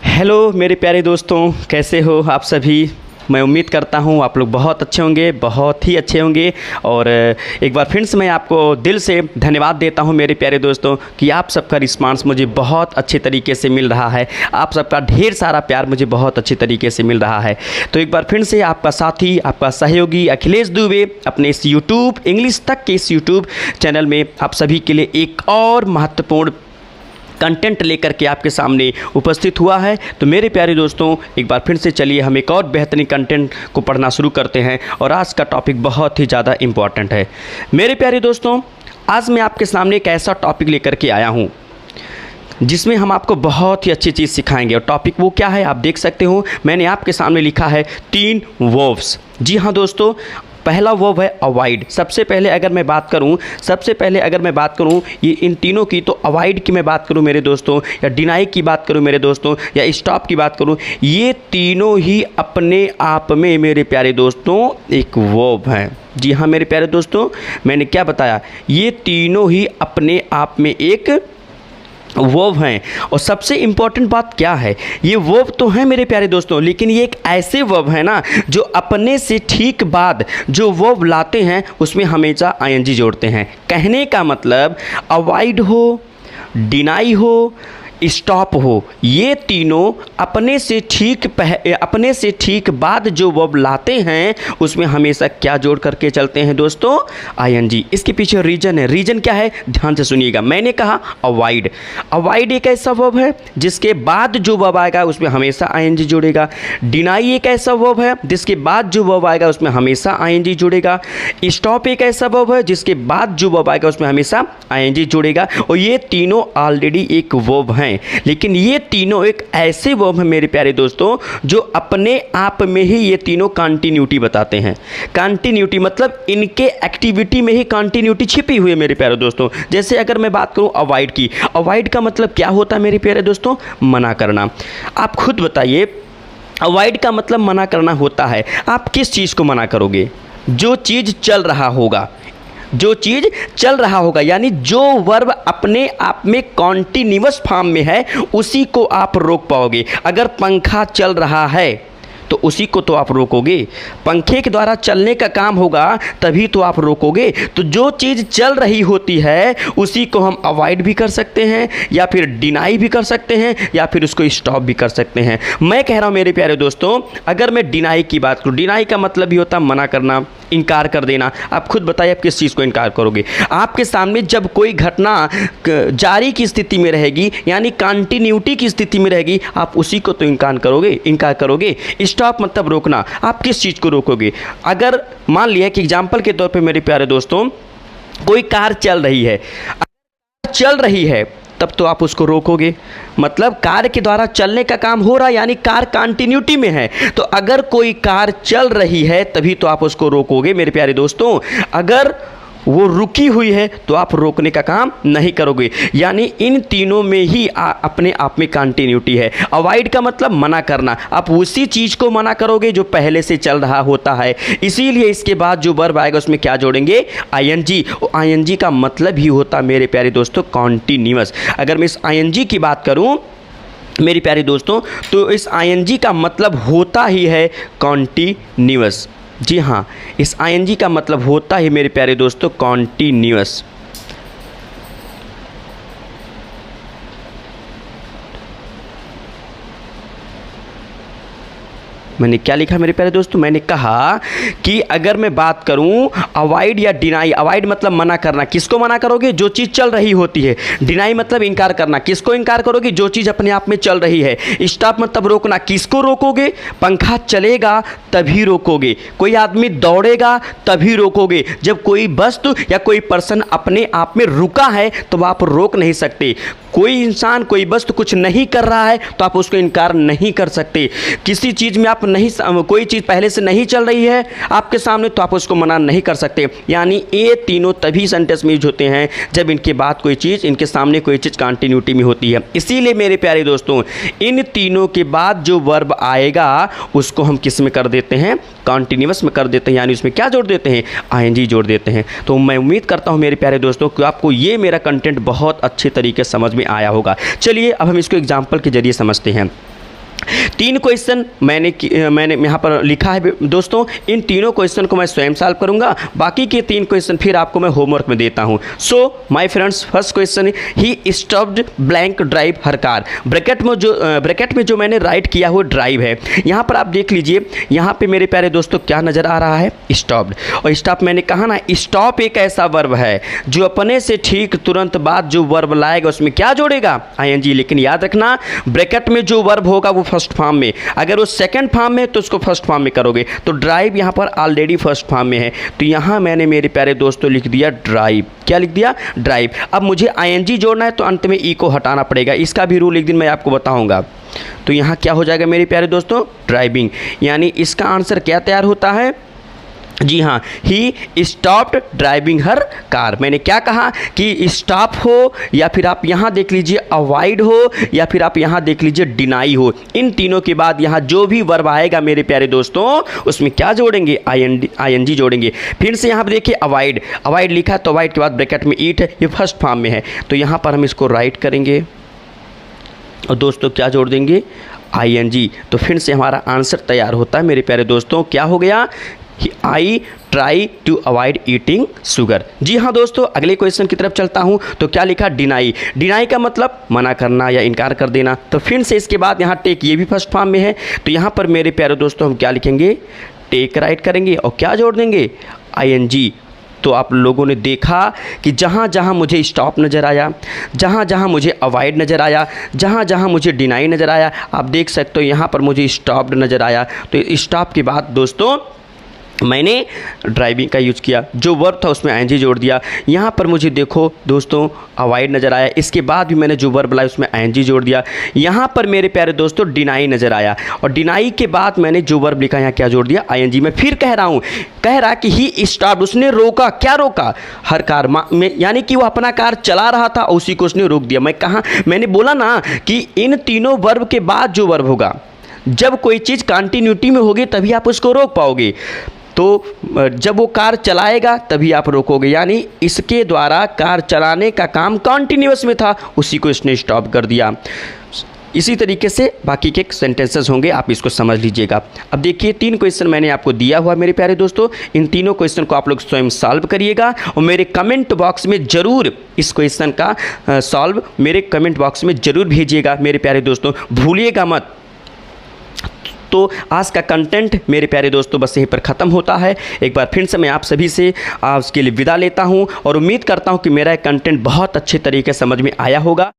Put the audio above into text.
Hello मेरे प्यारे दोस्तों, कैसे हो आप सभी। मैं उम्मीद करता हूँ आप लोग बहुत अच्छे होंगे, बहुत ही अच्छे होंगे। और एक बार फिर से मैं आपको दिल से धन्यवाद देता हूँ मेरे प्यारे दोस्तों कि आप सबका रिस्पांस मुझे बहुत अच्छे तरीके से मिल रहा है। आप सबका ढेर सारा प्यार मुझे बहुत अच्छे तरीके से मिल रहा है। तो एक बार फिर से आपका साथी, आपका सहयोगी अखिलेश दुबे अपने इस यूट्यूब इंग्लिश तक के इस यूट्यूब चैनल में आप सभी के लिए एक और महत्वपूर्ण कंटेंट लेकर के आपके सामने उपस्थित हुआ है। तो मेरे प्यारे दोस्तों, एक बार फिर से चलिए हम एक और बेहतरीन कंटेंट को पढ़ना शुरू करते हैं। और आज का टॉपिक बहुत ही ज़्यादा इम्पॉर्टेंट है मेरे प्यारे दोस्तों। आज मैं आपके सामने एक ऐसा टॉपिक लेकर के आया हूँ जिसमें हम आपको बहुत ही अच्छी चीज़ सिखाएंगे। और टॉपिक वो क्या है आप देख सकते हो, मैंने आपके सामने लिखा है 3 वर्ब्स। जी हाँ दोस्तों, पहला वर्ब है अवॉइड। सबसे पहले अगर मैं बात करूं ये इन तीनों की, तो अवॉइड की मैं बात करूं मेरे दोस्तों, या डिनाई की बात करूं मेरे दोस्तों, या स्टॉप की बात करूं, ये तीनों ही अपने आप में मेरे प्यारे दोस्तों एक वर्ब हैं। जी हाँ मेरे प्यारे दोस्तों, मैंने क्या बताया, ये तीनों ही अपने आप में एक वर्ब हैं। और सबसे इम्पॉर्टेंट बात क्या है, ये वर्ब तो हैं मेरे प्यारे दोस्तों, लेकिन ये एक ऐसे वर्ब है ना जो अपने से ठीक बाद जो वर्ब लाते हैं उसमें हमेशा आईएनजी जोड़ते हैं। कहने का मतलब अवॉइड हो, डिनाई हो, स्टॉप हो, ये तीनों अपने से ठीक बाद जो वर्ब लाते हैं उसमें हमेशा क्या जोड़ करके चलते हैं दोस्तों, आईएनजी। इसके पीछे रीजन है। रीजन क्या है, ध्यान से सुनिएगा। मैंने कहा अवॉइड। अवॉइड एक ऐसा वर्ब है जिसके बाद जो वर्ब आएगा उसमें हमेशा आईएनजी जुड़ेगा। डिनाई एक ऐसा वर्ब है जिसके बाद जो वर्ब आएगा उसमें हमेशा आईएनजी जुड़ेगा। स्टॉप एक ऐसा वर्ब है जिसके बाद जो वर्ब आएगा उसमें हमेशा आईएनजी जुड़ेगा। और ये तीनों ऑलरेडी एक वर्ब हैं, लेकिन ये तीनों एक ऐसे वर्ब हैं मेरे प्यारे दोस्तों जो अपने आप में ही ये तीनों कंटिन्यूटी बताते हैं। कंटिन्यूटी मतलब इनके एक्टिविटी में ही कंटिन्यूटी छिपी हुई है मेरे प्यारे दोस्तों। जैसे अगर मैं बात करूं अवॉइड की, अवॉइड का मतलब क्या होता है मेरे प्यारे दोस्तों, मना करना। आप खुद बताइए, अवॉइड का मतलब मना करना होता है। आप किस चीज़ को मना करोगे, जो चीज़ चल रहा होगा, जो चीज़ चल रहा होगा, यानी जो वर्ब अपने आप में कॉन्टिन्यूअस फॉर्म में है उसी को आप रोक पाओगे। अगर पंखा चल रहा है तो उसी को तो आप रोकोगे, पंखे के द्वारा चलने का काम होगा तभी तो आप रोकोगे। तो जो चीज़ चल रही होती है उसी को हम अवॉइड भी कर सकते हैं, या फिर डिनाई भी कर सकते हैं, या फिर उसको स्टॉप भी कर सकते हैं। मैं कह रहा हूँ मेरे प्यारे दोस्तों, अगर मैं डिनाई की बात करूँ, डिनाई का मतलब भी होता है मना करना, इनकार कर देना। आप खुद बताइए आप किस चीज़ को इनकार करोगे। आपके सामने जब कोई घटना जारी की स्थिति में रहेगी, यानी कंटिन्यूटी की स्थिति में रहेगी, आप उसी को तो इनकार करोगे। स्टॉप मतलब रोकना। आप किस चीज़ को रोकोगे। अगर मान लिया कि एग्जाम्पल के तौर पे मेरे प्यारे दोस्तों, कोई कार चल रही है तब तो आप उसको रोकोगे, मतलब कार के द्वारा चलने का काम हो रहा है, यानी कार कंटिन्यूटी में है। तो अगर कोई कार चल रही है तभी तो आप उसको रोकोगे मेरे प्यारे दोस्तों। अगर वो रुकी हुई है तो आप रोकने का काम नहीं करोगे। यानी इन तीनों में ही अपने आप में कंटिन्यूटी है। अवॉइड का मतलब मना करना, आप उसी चीज़ को मना करोगे जो पहले से चल रहा होता है। इसीलिए इसके बाद जो वर्ब आएगा उसमें क्या जोड़ेंगे, आईएनजी। और आईएनजी का मतलब ही होता मेरे प्यारे दोस्तों कॉन्टिन्यूअस। अगर मैं इस आईएनजी की बात करूँ मेरे प्यारे दोस्तों, तो इस आईएनजी का मतलब होता ही है कॉन्टिन्यूअस। जी हाँ, इस आईएनजी का मतलब होता ही मेरे प्यारे दोस्तों कॉन्टिन्यूअस। मैंने क्या लिखा मेरे प्यारे दोस्तों, मैंने कहा कि अगर मैं बात करूं अवॉइड या डिनाई, अवॉइड मतलब मना करना, किसको मना करोगे, जो चीज़ चल रही होती है। डिनाई मतलब इनकार करना, किसको इनकार करोगे, जो चीज़ अपने आप में चल रही है। स्टॉप मतलब रोकना, किसको रोकोगे, पंखा चलेगा तभी रोकोगे, कोई आदमी दौड़ेगा तभी रोकोगे। जब कोई वस्तु या कोई पर्सन अपने आप में रुका है तो आप रोक नहीं सकते। कोई इंसान कोई वस्तु कुछ नहीं कर रहा है तो आप उसको इनकार नहीं कर सकते। किसी चीज़ में आप नहीं, कोई चीज़ पहले से नहीं चल रही है आपके सामने तो आप उसको मना नहीं कर सकते। यानी ये तीनों तभी सेंटेंस में यूज होते हैं जब इनके बाद कोई चीज़, इनके सामने कोई चीज़ कंटिन्यूटी में होती है। इसीलिए मेरे प्यारे दोस्तों, इन तीनों के बाद जो वर्ब आएगा उसको हम किस में कर देते हैं, कंटिन्यूअस में कर देते हैं। यानी उसमें क्या जोड़ देते हैं, आईएनजी जोड़ देते हैं। तो मैं उम्मीद करता हूँ मेरे प्यारे दोस्तों कि आपको ये मेरा कंटेंट बहुत अच्छे तरीके से समझ में आया होगा। चलिए अब हम इसको एग्जाम्पल के जरिए समझते हैं। तीन क्वेश्चन मैंने यहाँ पर लिखा है दोस्तों। इन तीनों क्वेश्चन को मैं स्वयं सॉल्व करूंगा, बाकी के 3 क्वेश्चन फिर आपको मैं होमवर्क में देता हूं। So my friends, first question, he stopped blank drive her car. Bracket में जो मैंने राइट किया हुआ ड्राइव है, यहाँ पर आप देख लीजिए, यहाँ पे मेरे प्यारे दोस्तों क्या नज़र आ रहा है, स्टॉप्ड। और स्टॉप मैंने कहा ना, स्टॉप एक ऐसा वर्ब है जो अपने से ठीक तुरंत बाद जो वर्ब लाएगा उसमें क्या जोड़ेगा, आईएनजी। लेकिन याद रखना, ब्रैकेट में जो वर्ब होगा वो फर्स्ट फॉर्म में, अगर वो सेकंड फॉर्म में तो उसको फर्स्ट फॉर्म में करोगे। तो ड्राइव यहाँ पर ऑलरेडी फर्स्ट फॉर्म में है, तो यहाँ मैंने मेरे प्यारे दोस्तों लिख दिया ड्राइव। क्या लिख दिया, ड्राइव। अब मुझे आईएनजी जोड़ना है तो अंत में ई को हटाना पड़ेगा, इसका भी रूल एक दिन मैं आपको बताऊंगा। तो यहाँ क्या हो जाएगा मेरे प्यारे दोस्तों, ड्राइविंग। यानी इसका आंसर क्या तैयार होता है, जी हाँ, he stopped driving her car. मैंने क्या कहा कि स्टॉप हो, या फिर आप यहाँ देख लीजिए अवॉइड हो, या फिर आप यहाँ देख लीजिए डिनाई हो। इन तीनों के बाद यहाँ जो भी वर्ब आएगा मेरे प्यारे दोस्तों उसमें क्या जोड़ेंगे, आईएनजी जोड़ेंगे। फिर से यहाँ पर देखिए अवॉइड, अवॉइड लिखा तो अवॉइड के बाद ब्रैकेट में ईट है, ये फर्स्ट फॉर्म में है, तो यहाँ पर हम इसको राइट करेंगे और दोस्तों क्या जोड़ देंगे, आईएनजी। तो फिर से हमारा आंसर तैयार होता है मेरे प्यारे दोस्तों, क्या हो गया, I try to avoid eating sugar. जी हाँ दोस्तों, अगले क्वेश्चन की तरफ चलता हूँ। तो क्या लिखा, डिनाई। डिनाई का मतलब मना करना या इनकार कर देना। तो फिर से इसके बाद यहाँ टेक, ये भी फर्स्ट फॉर्म में है, तो यहाँ पर मेरे प्यारे दोस्तों हम क्या लिखेंगे, टेक राइट करेंगे और क्या जोड़ देंगे, आईएनजी। तो आप लोगों ने देखा कि जहाँ जहाँ मुझे स्टॉप नज़र आया, जहाँ जहाँ मुझे अवॉइड नज़र आया, जहाँ जहाँ मुझे डिनाई नज़र आया, आप देख सकते हो यहाँ पर मुझे स्टॉप्ड नज़र आया। तो स्टॉप के बाद दोस्तों मैंने ड्राइविंग का यूज़ किया, जो वर्ब था उसमें आईएनजी जोड़ दिया। यहाँ पर मुझे देखो दोस्तों अवॉइड नज़र आया, इसके बाद भी मैंने जो वर्ब लाया उसमें आईएनजी जोड़ दिया। यहाँ पर मेरे प्यारे दोस्तों डिनाई नज़र आया, और डिनाई के बाद मैंने जो वर्ब लिखा यहाँ क्या जोड़ दिया, आईएनजी। मैं फिर कह रहा हूँ, कह रहा कि ही स्टॉप्ड, उसने रोका। क्या रोका, हर कार में, यानी कि वो अपना कार चला रहा था और उसी को उसने रोक दिया। मैं कहाँ, मैंने बोला ना कि इन तीनों वर्ब के बाद जो वर्ब होगा, जब कोई चीज़ कंटिन्यूटी में होगी तभी आप उसको रोक पाओगे। तो जब वो कार चलाएगा तभी आप रोकोगे, यानी इसके द्वारा कार चलाने का काम कंटिन्यूअस में था, उसी को इसने स्टॉप कर दिया। इसी तरीके से बाकी के सेंटेंसेस होंगे, आप इसको समझ लीजिएगा। अब देखिए 3 क्वेश्चन मैंने आपको दिया हुआ मेरे प्यारे दोस्तों, इन तीनों क्वेश्चन को आप लोग स्वयं सॉल्व करिएगा और मेरे कमेंट बॉक्स में ज़रूर इस क्वेश्चन का सॉल्व मेरे कमेंट बॉक्स में ज़रूर भेजिएगा मेरे प्यारे दोस्तों, भूलिएगा मत। तो आज का कंटेंट मेरे प्यारे दोस्तों बस यहीं पर ख़त्म होता है। एक बार फिर से मैं आप सभी से आज के लिए विदा लेता हूं और उम्मीद करता हूं कि मेरा कंटेंट बहुत अच्छे तरीके से समझ में आया होगा।